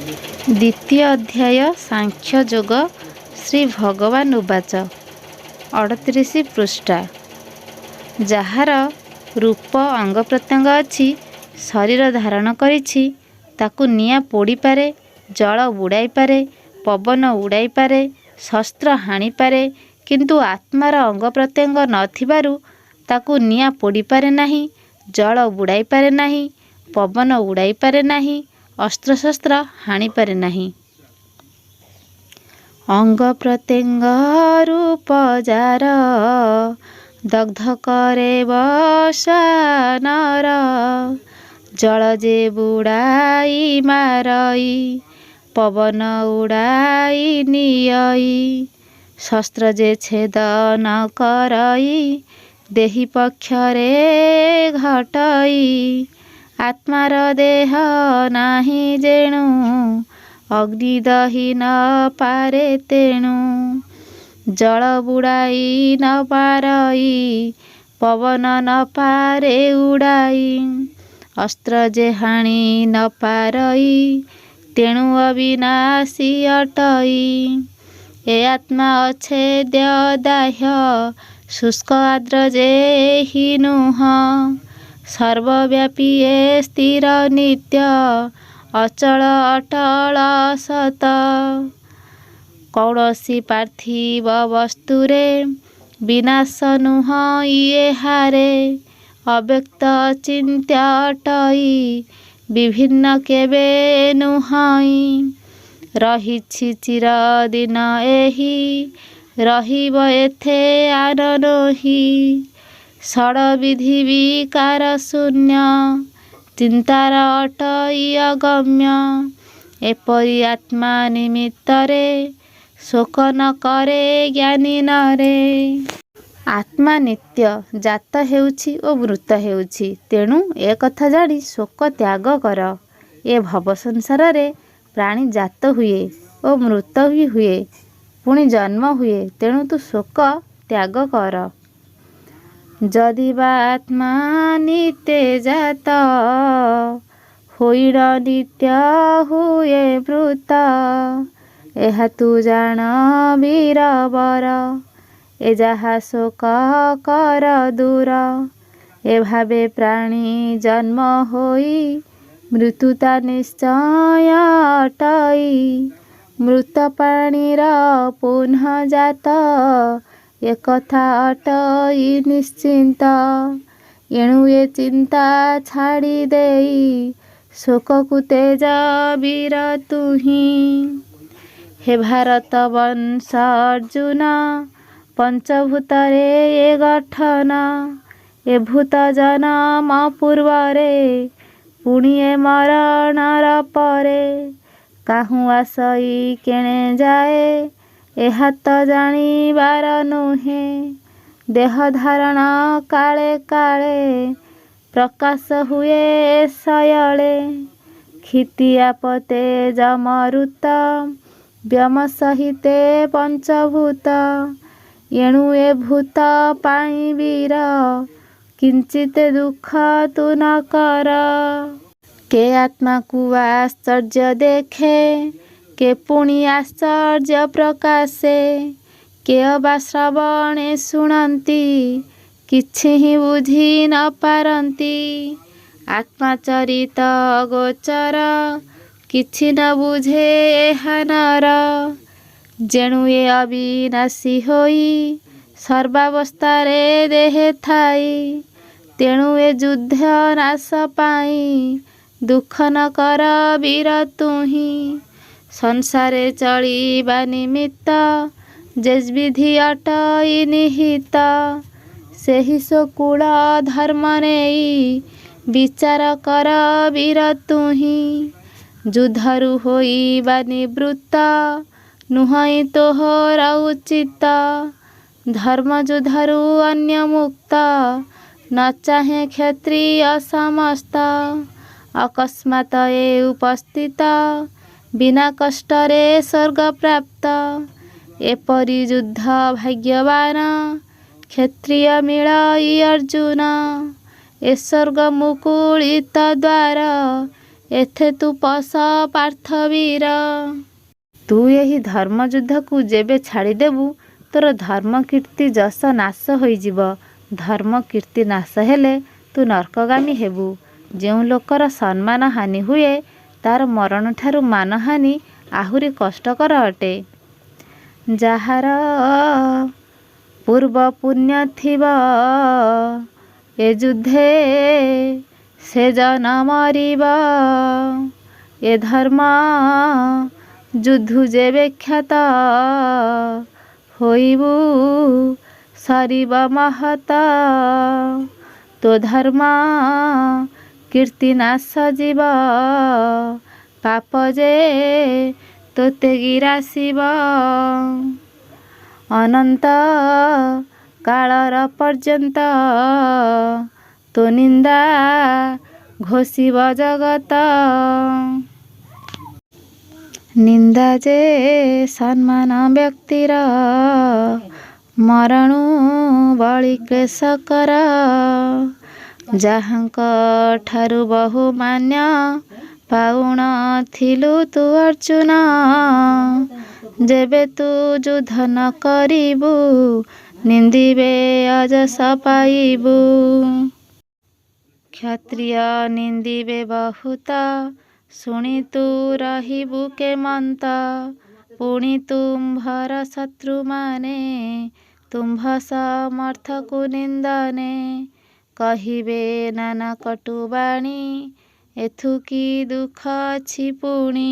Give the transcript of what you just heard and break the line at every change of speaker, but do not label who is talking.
ଦ୍ୱିତୀୟ ଅଧ୍ୟାୟ ସାଂଖ୍ୟ ଯୋଗ ଶ୍ରୀ ଭଗବାନ ଉବାଚ 38 ପୃଷ୍ଠା। ଯାହାର ରୂପ ଅଙ୍ଗ ପ୍ରତ୍ୟଙ୍ଗ ଅଛି, ଶରୀର ଧାରଣ କରିଛି, ତାକୁ ନିଆଁ ପୋଡ଼ିପାରେ, ଜଳ ବୁଡ଼ାଇପାରେ, ପବନ ଉଡ଼ାଇପାରେ, ଶସ୍ତ୍ର ହାଣିପାରେ, କିନ୍ତୁ ଆତ୍ମାର ଅଙ୍ଗ ପ୍ରତ୍ୟଙ୍ଗ ନଥିବାରୁ ତାକୁ ନିଆଁ ପୋଡ଼ିପାରେ ନାହିଁ, ଜଳ ବୁଡ଼ାଇପାରେ ନାହିଁ, ପବନ ଉଡ଼ାଇପାରେ ନାହିଁ, ଅସ୍ତ୍ରଶସ୍ତ୍ର ହାଣିପାରେ ନାହିଁ। ଅଙ୍ଗ ପ୍ରତ୍ୟଙ୍ଗ ରୂପ ଯାର, ଦଗ୍ଧ କରେ ବସାନର, ଜଳ ଯେ ବୁଡ଼ାଇ ମାରଇ, ପବନ ଉଡ଼ାଇ ନିଅଇ, ଶସ୍ତ୍ର ଯେ ଛେଦନ କରଇ, ଦେହି ପକ୍ଷରେ ଘଟଇ, ଆତ୍ମାର ଦେହ ନାହିଁ ଯେଣୁ, ଅଗ୍ନି ଦହି ନ ପାରେ ତେଣୁ, ଜଳ ବୁଡ଼ାଇ ନ ପାରଇ, ପବନ ନ ପାରେ ଉଡ଼ାଇ, ଅସ୍ତ୍ର ଯେ ହାଣି ନ ପାରଇ, ତେଣୁ ଅବିନାଶୀ ଅଟଇ, ଏ ଆତ୍ମା ଅଛେଦ୍ୟ ଦାହ୍ୟ, ଶୁଷ୍କ ଆର୍ଦ୍ର ଯେହି ନୁହଁ, ସର୍ବବ୍ୟାପୀ ଏ ସ୍ଥିର ନିତ୍ୟ, ଅଚଳ ଅଟଳ ସତ, କୌଣସି ପାର୍ଥିବ ବସ୍ତୁରେ ବିନାଶ ନୁହଁ ଇହାରେ, ଅବ୍ୟକ୍ତ ଅଚିନ୍ତ୍ୟ ଅଟଇ, ବିଭିନ୍ନ କେବେ ନୁହଁଇ, ରହିଛି ଚିରଦିନ ଏହି, ରହିବ ଏଥେ ଆର ନୋହି, ଷଡ଼ବିଧି ବିକାର ଶୂନ୍ୟ, ଚିନ୍ତାର ଅଟଇ ଅଗମ୍ୟ, ଏପରି ଆତ୍ମା ନିମିତ୍ତରେ, ଶୋକ ନ କରେ ଜ୍ଞାନୀ ନରେ। ଆତ୍ମା ନିତ୍ୟ, ଜାତ ହେଉଛି ଓ ମୃତ ହେଉଛି, ତେଣୁ ଏ କଥା ଜାଣି ଶୋକ ତ୍ୟାଗ କର। ଏ ଭବ ସଂସାରରେ ପ୍ରାଣୀ ଜାତ ହୁଏ ଓ ମୃତ ବି ହୁଏ, ପୁଣି ଜନ୍ମ ହୁଏ, ତେଣୁ ତୁ ଶୋକ ତ୍ୟାଗ କର। ଯଦି ବା ଆତ୍ମା ନିତ୍ୟ ଜାତ, ହୋଇଣ ନିତ୍ୟ ହୁଏ ମୃତ, ଏହା ତୁ ଜାଣ ବୀରବର, ଏ ଯାହା ଶୋକ କର ଦୂର, ଏ ଭାବେ ପ୍ରାଣୀ ଜନ୍ମ ହୋଇ, ମୃତ୍ୟୁତା ନିଶ୍ଚୟ ଅଟଇ, ମୃତ ପ୍ରାଣୀର ପୁନଃ ଜାତ, ଏକଥା ଅଟଇ ନିଶ୍ଚିନ୍ତ, ଏଣୁ ଏ ଚିନ୍ତା ଛାଡ଼ି ଦେଇ, ଶୋକକୁ ତେଜ ବୀର ତୁହି। ହେ ଭାରତ ବଂଶ ଅର୍ଜୁନ, ପଞ୍ଚଭୂତରେ ଏ ଗଠନ, ଏ ଭୂତ ଜନମ ପୂର୍ବରେ, ପୁଣି ଏ ମରଣର ପରେ, କାହୁଁ ଆସଇ କେଣେ ଯାଏ, ଏହା ତ ଜାଣିବାର ନୁହେଁ, ଦେହ ଧାରଣ କାଳେ କାଳେ, ପ୍ରକାଶ ହୁଏ ସୟଳେ, କ୍ଷିତି ଆପତେ ଯମରୁତ, ବ୍ୟମ ସହିତେ ପଞ୍ଚଭୂତ, ଏଣୁ ଏ ଭୂତ ପାଇଁ ବୀର, କିଞ୍ଚିତ ଦୁଃଖ ତୁ ନ କର। କେ ଆତ୍ମାକୁ ଆଶ୍ଚର୍ଯ୍ୟ ଦେଖେ, କେ ପୁଣି ଆଶ୍ଚର୍ଯ୍ୟ ପ୍ରକାଶେ, କେ ଅବା ଶ୍ରବଣେ ଶୁଣନ୍ତି, କିଛି ହିଁ ବୁଝି ନ ପାରନ୍ତି, ଆତ୍ମାଚରିତ ଅଗୋଚର, କିଛି ନ ବୁଝେ ଏହା ନର, ଯେଣୁ ଏ ଅବିନାଶୀ ହୋଇ, ସର୍ବାବସ୍ଥାରେ ଦେହେ ଥାଇ, ତେଣୁ ଏ ଯୁଦ୍ଧ ନାଶ ପାଇଁ, ଦୁଃଖ ନ କର ବୀର ତୁହି, ସଂସାରେ ଚଳିବା ନିମିତ୍ତ, ଯେ ବିଧି ଅଟଇ ନିହିତ, ସେହି ସ୍ୱକୂଳ ଧର୍ମ ନେଇ, ବିଚାର କର ବୀର ତୁହି, ଯୁଦ୍ଧରୁ ହୋଇବା ନିବୃତ୍ତ, ନୁହଁଇ ତୋହର ଉଚିତ, ଧର୍ମ ଯୁଦ୍ଧରୁ ଅନ୍ୟ ମୁକ୍ତ, ନ ଚାହେଁ କ୍ଷତ୍ରିୟ ସମସ୍ତ, ଅକସ୍ମାତ ଏ ଉପସ୍ଥିତ, ବିନା କଷ୍ଟରେ ସ୍ୱର୍ଗ ପ୍ରାପ୍ତ, ଏପରି ଯୁଦ୍ଧ ଭାଗ୍ୟବାନ, କ୍ଷତ୍ରିୟ ମିଳଇ ଅର୍ଜୁନ, ଏ ସ୍ୱର୍ଗ ମୁକୁଳିତ ଦ୍ୱାର, ଏଥେ ତୁ ପଶ ପାର୍ଥବୀର। ତୁ ଏହି ଧର୍ମଯୁଦ୍ଧକୁ ଯେବେ ଛାଡ଼ିଦେବୁ ତୋର ଧର୍ମ କୀର୍ତ୍ତି ଯଶ ନାଶ ହୋଇଯିବ। ଧର୍ମ କୀର୍ତ୍ତି ନାଶ ହେଲେ ତୁ ନର୍କଗାମୀ ହେବୁ। ଯେଉଁ ଲୋକର ସମ୍ମାନ ହାନି ହୁଏ ତାର ମରଣଠାରୁ ମାନହାନି ଆହୁରି କଷ୍ଟକର ଅଟେ। ଯାହାର ପୂର୍ବ ପୁଣ୍ୟ ଥିବ ଏ ଯୁଦ୍ଧେ ସେ ଜନ ମରିବ। ଏ ଧର୍ମ ଯୁଦ୍ଧୁ ଯେବେ କ୍ଷତ ହୋଇବୁ ସରିବ ମହତ। ତୋ ଧର୍ମ କୀର୍ତ୍ତି ନାଶ ଯିବ ପାପ ଯେ ତୋତେ ଗିରାସିବ। ଅନନ୍ତ କାଳର ପର୍ଯ୍ୟନ୍ତ ତୋ ନିନ୍ଦା ଘୋଷିବ ଜଗତ। ନିନ୍ଦା ଯେ ସମ୍ମାନ ବ୍ୟକ୍ତିର ମରଣୁ ବଳି କ୍ଲେଶକର। ଯାହାଙ୍କ ଠାରୁ ବହୁମାନ୍ୟ ପାଉଣ ଥିଲୁ ତୁ ଅର୍ଜୁନ। ଯେବେ ତୁ ଯୁଦ୍ଧ ନ କରିବୁ ନିନ୍ଦିବେ ଅଯଶ ପାଇବୁ। କ୍ଷତ୍ରିୟ ନିନ୍ଦିବେ ବହୁତ ଶୁଣି ତୁ ରହିବୁ କେମନ୍ତ। ପୁଣି ତୁମ୍ଭର ଶତ୍ରୁମାନେ ତୁମ୍ଭ ସମର୍ଥକୁ ନିନ୍ଦନେ। କହିବେ ନାନା କଟୁବାଣୀ ଏଥୁ କି ଦୁଃଖ ଅଛି ପୁଣି।